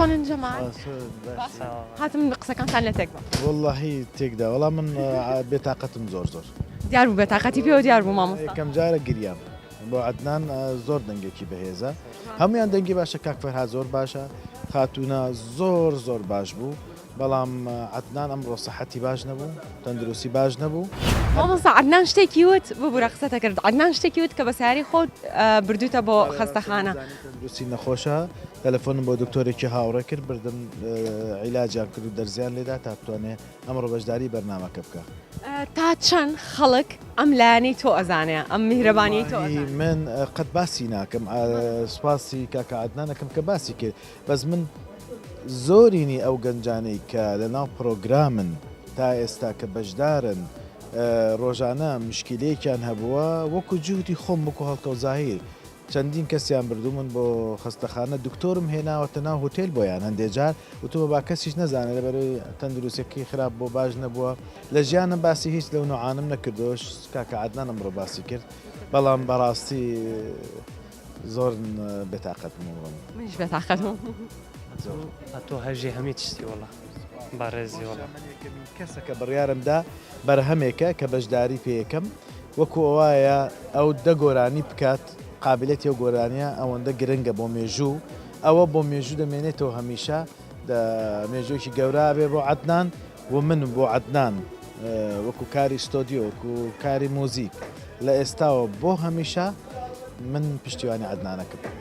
شلون جماعة؟ هاتم قسەکانتان لە تێکەوە. واللهی تێکدا وەڵام من بێتاقەتم زۆر دیار بوو بێتاقەتی پێوە دیار بوو مامۆستا. یەکەم جارە گریام بۆ عەدنان زۆر دەنگێکی بەهێزە هەمویان دەنگی باشە کاک فەرهاد زۆر باشە خاتوونە زۆر باش بوو بەڵام عەدنان ئەمڕۆ سەحەتی باش نەبوو تەندروستی باش نەبوو. مامۆستا عەدنان شتێکی وت ببوورە قسەتە کرد عەدنان شتێکی وت کە بەسیاری خۆت بردوتە بۆ خەستەخانە. تەندروستی نەخۆشە تەلەفۆنم بۆ دکتۆرێکی هاوڕێ کرد بردم عیلاجیان کرد و دەرزیان لێدا تا بتوانێت ئەمڕۆ بەشداری بەرنامەکە بکە. تا چەند خەڵک ئەم لایەنەی تۆ ئەزانێ ئەم میهرەبانی تۆ من قەت باسی ناکەم سوپاسی کاکە عەدنانەکەم کە باسی کرد بەس من زۆرینی ئەو گەنجانەی کە لەناو پرۆگرامن تا ئێستا کە بەشدارن ڕۆژانە مشکلەیەکیان هەبووە وەکو جووتی خۆم بکو هەڵکە و زاهیر چەندین کەسیان بردو من بۆ خەستەخانە دکتۆرم هێناوەتە ناو هۆتێل بۆیان هەندێک جار وتومە با کەسیش نەزانێت لەبەرەوەی تەندروستیەکەی خراپ بۆ باش نەبووە لە ژیانم باسی هیچ لەو نوعانم نەکردۆش کاکە عەدنان ئەمڕۆ باسی کرد بەڵام بەڕاستی زۆر بێتاقەتم منیش بێتاقەتم. تۆ هەژی هەمی تشتی وڵە بەڕێزی وڵە کەسەکە بڕیارمدا بەرهەمێکە کە بەشداری پێیەکەم وەکو ئەوایە ئەو دەگۆرانی بکات قابلێتی ئەو گۆرانیە ئەوەندە گرنگە بۆ مێژوو ئەوە بۆ مێژوو دەمێنێتەوە هەمیشە مێژووکی گەورە بێ بۆ عەدنان و من بۆ عەدنان وەکو کاری ستۆدیۆ وەکو کاری مۆزیک لە ئێستاوە بۆ هەمیشە من پشتیوانی عەدنانەکەم.